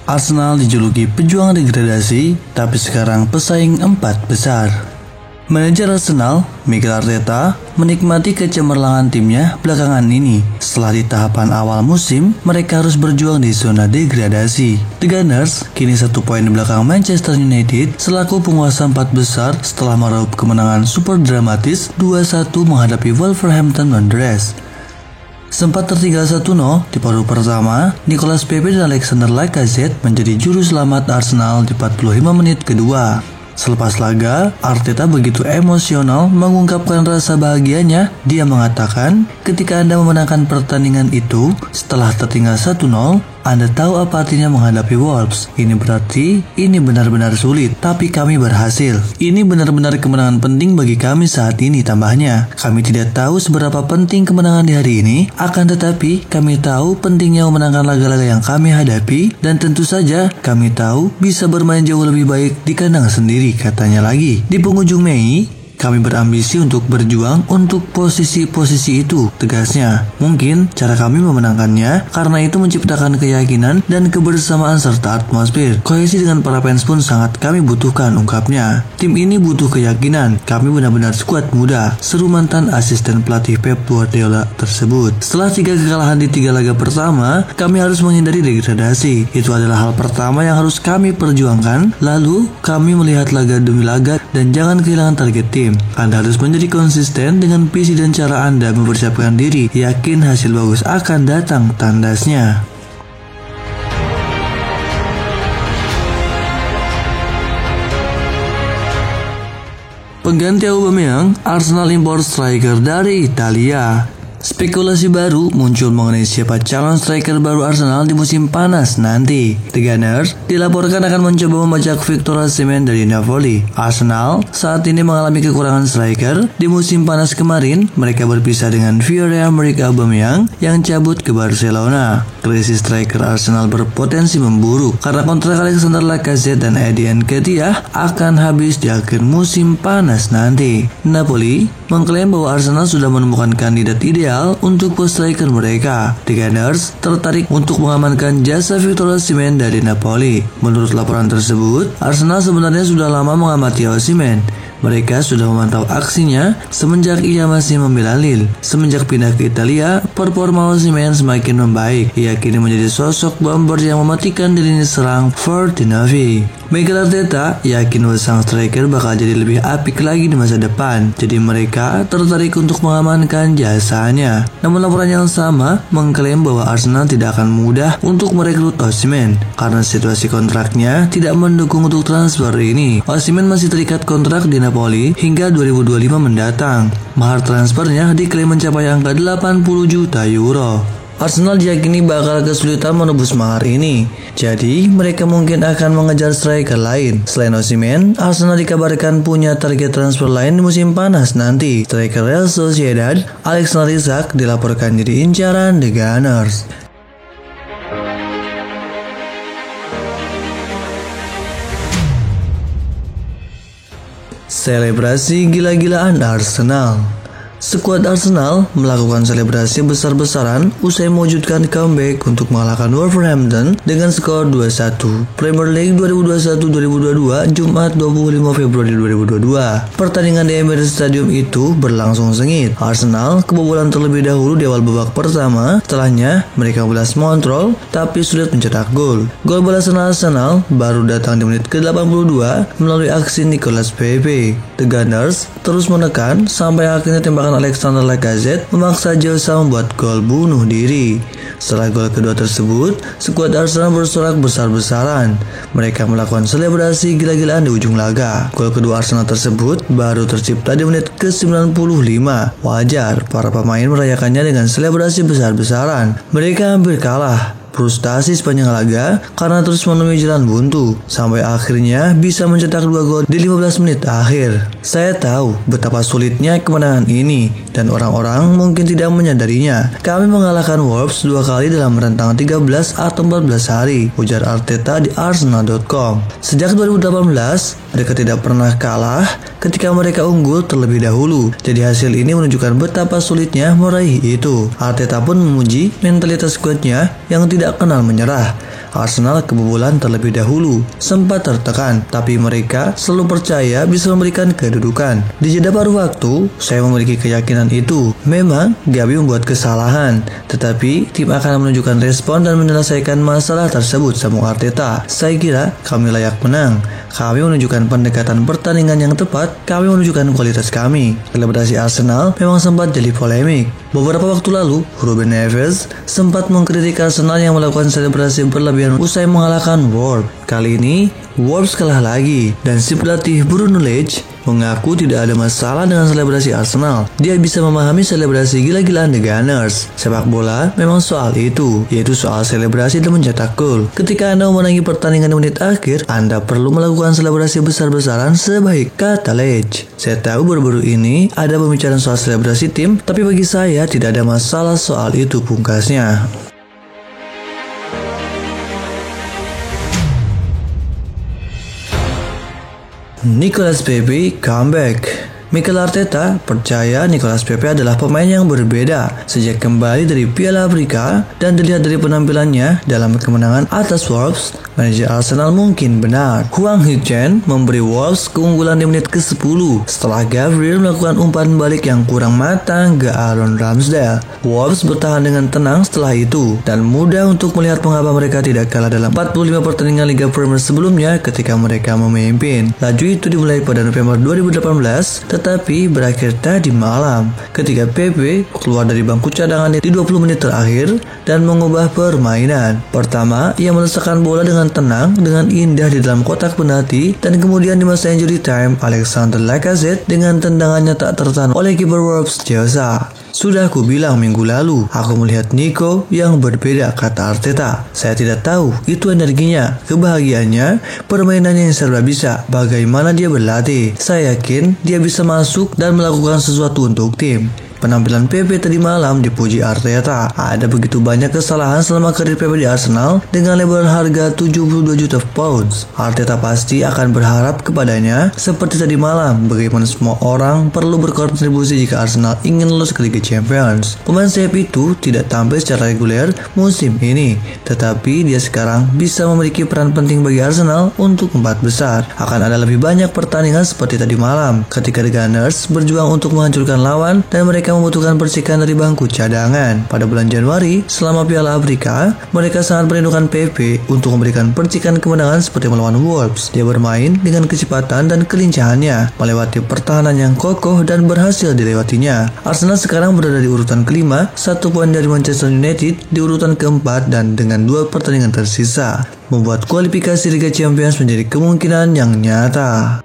Arsenal dijuluki pejuang degradasi, tapi sekarang pesaing 4 besar. Manajer Arsenal, Mikel Arteta, menikmati kecemerlangan timnya belakangan ini. Setelah di tahapan awal musim, mereka harus berjuang di zona degradasi. The Gunners kini 1 poin di belakang Manchester United selaku penguasa 4 besar setelah meraup kemenangan super dramatis 2-1 menghadapi Wolverhampton Wanderers. Sempat tertinggal 1-0 di paruh pertama, Nicolas Pepe dan Alexander Lacazette menjadi juru selamat Arsenal di 45 menit kedua. Selepas laga, Arteta begitu emosional mengungkapkan rasa bahagianya. Dia mengatakan, ketika Anda memenangkan pertandingan itu setelah tertinggal 1-0, Anda tahu apa artinya menghadapi Wolves. Ini berarti ini benar-benar sulit, tapi kami berhasil. Ini benar-benar kemenangan penting bagi kami saat ini, tambahnya. Kami tidak tahu seberapa penting kemenangan di hari ini, akan tetapi kami tahu pentingnya memenangkan laga-laga yang kami hadapi, dan tentu saja kami tahu bisa bermain jauh lebih baik di kandang sendiri, katanya lagi. Di penghujung Mei, kami berambisi untuk berjuang untuk posisi-posisi itu, tegasnya. Mungkin cara kami memenangkannya karena itu menciptakan keyakinan dan kebersamaan serta atmosfer. Kohesi dengan para fans pun sangat kami butuhkan, ungkapnya. Tim ini butuh keyakinan. Kami benar-benar skuad muda, seru mantan asisten pelatih Pep Guardiola tersebut. Setelah 3 kekalahan di 3 laga pertama, kami harus menghindari degradasi. Itu adalah hal pertama yang harus kami perjuangkan. Lalu, kami melihat laga demi laga dan jangan kehilangan target tim. Anda harus menjadi konsisten dengan visi dan cara Anda mempersiapkan diri. Yakin hasil bagus akan datang, tandasnya. Pengganti Aubameyang, Arsenal impor striker dari Italia. Spekulasi baru muncul mengenai siapa calon striker baru Arsenal di musim panas nanti. The Gunners dilaporkan akan mencoba membajak Victor Osimhen dari Napoli. Arsenal saat ini mengalami kekurangan striker. Di musim panas kemarin, mereka berpisah dengan Pierre-Emerick Aubameyang yang cabut ke Barcelona. Krisis striker Arsenal berpotensi memburuk karena kontrak Alexander Lacazette dan Eddie Nketiah akan habis di akhir musim panas nanti. Napoli mengklaim bahwa Arsenal sudah menemukan kandidat ideal untuk pos striker mereka. The Gunners tertarik untuk mengamankan jasa Victor Osimhen dari Napoli. Menurut laporan tersebut, Arsenal sebenarnya sudah lama mengamati Osimhen. Mereka sudah memantau aksinya semenjak ia masih membela Lille. Semenjak pindah ke Italia, performa Osimhen semakin membaik. Ia kini menjadi sosok bomber yang mematikan di lini serang Fortinovi. Mikel Arteta yakin sang striker bakal jadi lebih apik lagi di masa depan. Jadi mereka tertarik untuk mengamankan jasanya. Namun laporan yang sama mengklaim bahwa Arsenal tidak akan mudah untuk merekrut Osimhen karena situasi kontraknya tidak mendukung untuk transfer ini. Osimhen masih terikat kontrak di Napoli hingga 2025 mendatang. Mahar transfernya diklaim mencapai angka 80 juta euro. Arsenal diyakini bakal kesulitan menebus mahar ini, jadi mereka mungkin akan mengejar striker lain. Selain Osimhen, Arsenal dikabarkan punya target transfer lain di musim panas nanti. Striker Real Sociedad, Alexander Isak dilaporkan jadi incaran The Gunners. Selebrasi gila-gilaan Arsenal. Skuad Arsenal melakukan selebrasi besar-besaran usai mewujudkan comeback untuk mengalahkan Wolverhampton dengan skor 2-1. Premier League 2021-2022 Jumat 25 Februari 2022. Pertandingan di Emirates Stadium itu berlangsung sengit. Arsenal kebobolan terlebih dahulu di awal babak pertama. Setelahnya mereka berhasil mengontrol tapi sulit mencetak gol. Gol balasan Arsenal baru datang di menit ke-82 melalui aksi Nicolas Pepe. The Gunners terus menekan sampai akhirnya tembakan Alexander Lacazette memaksa Jose membuat gol bunuh diri. Setelah gol kedua tersebut, skuad Arsenal bersorak besar-besaran. Mereka melakukan selebrasi gila-gilaan di ujung laga. Gol kedua Arsenal tersebut baru tercipta di menit ke-95. Wajar para pemain merayakannya dengan selebrasi besar-besaran. Mereka hampir kalah. Frustasi sepanjang laga karena terus menemui jalan buntu sampai akhirnya bisa mencetak 2 gol di 15 menit akhir. Saya tahu betapa sulitnya kemenangan ini dan orang-orang mungkin tidak menyadarinya. Kami mengalahkan Wolves 2 kali dalam rentang 13 atau 14 hari, ujar Arteta di Arsenal.com. Sejak 2018, mereka tidak pernah kalah ketika mereka unggul terlebih dahulu. Jadi hasil ini menunjukkan betapa sulitnya meraih itu. Arteta pun memuji mentalitas skuadnya yang tidak kenal menyerah. Arsenal kebobolan terlebih dahulu, sempat tertekan, tapi mereka selalu percaya bisa memberikan kedudukan. Di jeda paruh waktu, saya memiliki keyakinan itu. Memang Gabi membuat kesalahan, tetapi tim akan menunjukkan respon dan menyelesaikan masalah tersebut, sambung Arteta. Saya kira kami layak menang. Kami menunjukkan pendekatan pertandingan yang tepat, kami menunjukkan kualitas kami. Selebrasi Arsenal memang sempat jadi polemik. Beberapa waktu lalu, Ruben Neves sempat mengkritik Arsenal yang melakukan selebrasi berlebihan usai mengalahkan Wolves. Kali ini, Wolves kalah lagi, dan si pelatih Bruno Lage mengaku tidak ada masalah dengan selebrasi Arsenal. Dia bisa memahami selebrasi gila-gilaan The Gunners. Sepak bola memang soal itu, yaitu soal selebrasi dan mencetak gol. Ketika Anda memenangi pertandingan di menit akhir, Anda perlu melakukan selebrasi besar-besaran sebaik kata Lage. Saya tahu baru-baru ini ada pembicaraan soal selebrasi tim, tapi bagi saya tidak ada masalah soal itu, pungkasnya. Nicolas Pepe comeback. Mikel Arteta percaya Nicolas Pepe adalah pemain yang berbeda sejak kembali dari Piala Afrika, dan dilihat dari penampilannya dalam kemenangan atas Wolves, manajer Arsenal mungkin benar. Hwang Hee-chan memberi Wolves keunggulan di menit ke-10 setelah Gabriel melakukan umpan balik yang kurang matang ke Aaron Ramsdale. Wolves bertahan dengan tenang setelah itu, dan mudah untuk melihat mengapa mereka tidak kalah dalam 45 pertandingan Liga Premier sebelumnya ketika mereka memimpin. Laju itu dimulai pada November 2018, tetapi berakhir tadi malam ketika Pepe keluar dari bangku cadangan di 20 menit terakhir dan mengubah permainan. Pertama, ia meletakkan bola dengan tenang dengan indah di dalam kotak penalti, dan kemudian di masa injury time, Alexander Lacazette dengan tendangannya tak tertahan oleh kiper Wolves Jasa. Sudah aku bilang minggu lalu, aku melihat Nico yang berbeda, kata Arteta. Saya tidak tahu, itu energinya, kebahagiaannya, permainannya yang serba bisa, bagaimana dia berlatih. Saya yakin dia bisa masuk dan melakukan sesuatu untuk tim. Penampilan Pepe tadi malam dipuji Arteta. Ada begitu banyak kesalahan selama karir Pepe di Arsenal dengan label harga 72 juta pounds. Arteta pasti akan berharap kepadanya seperti tadi malam, bagaimana semua orang perlu berkontribusi jika Arsenal ingin lolos ke Liga Champions. Pemain sayap itu tidak tampil secara reguler musim ini, tetapi dia sekarang bisa memiliki peran penting bagi Arsenal untuk 4 besar. Akan ada lebih banyak pertandingan seperti tadi malam ketika The Gunners berjuang untuk menghancurkan lawan dan mereka membutuhkan percikan dari bangku cadangan. Pada bulan Januari, selama Piala Afrika, mereka sangat merindukan Pepe untuk memberikan percikan kemenangan seperti melawan Wolves. Dia bermain dengan kecepatan dan kelincahannya, melewati pertahanan yang kokoh dan berhasil dilewatinya. Arsenal sekarang berada di urutan kelima, 1 poin dari Manchester United di urutan keempat, dan dengan 2 pertandingan tersisa, membuat kualifikasi Liga Champions menjadi kemungkinan yang nyata.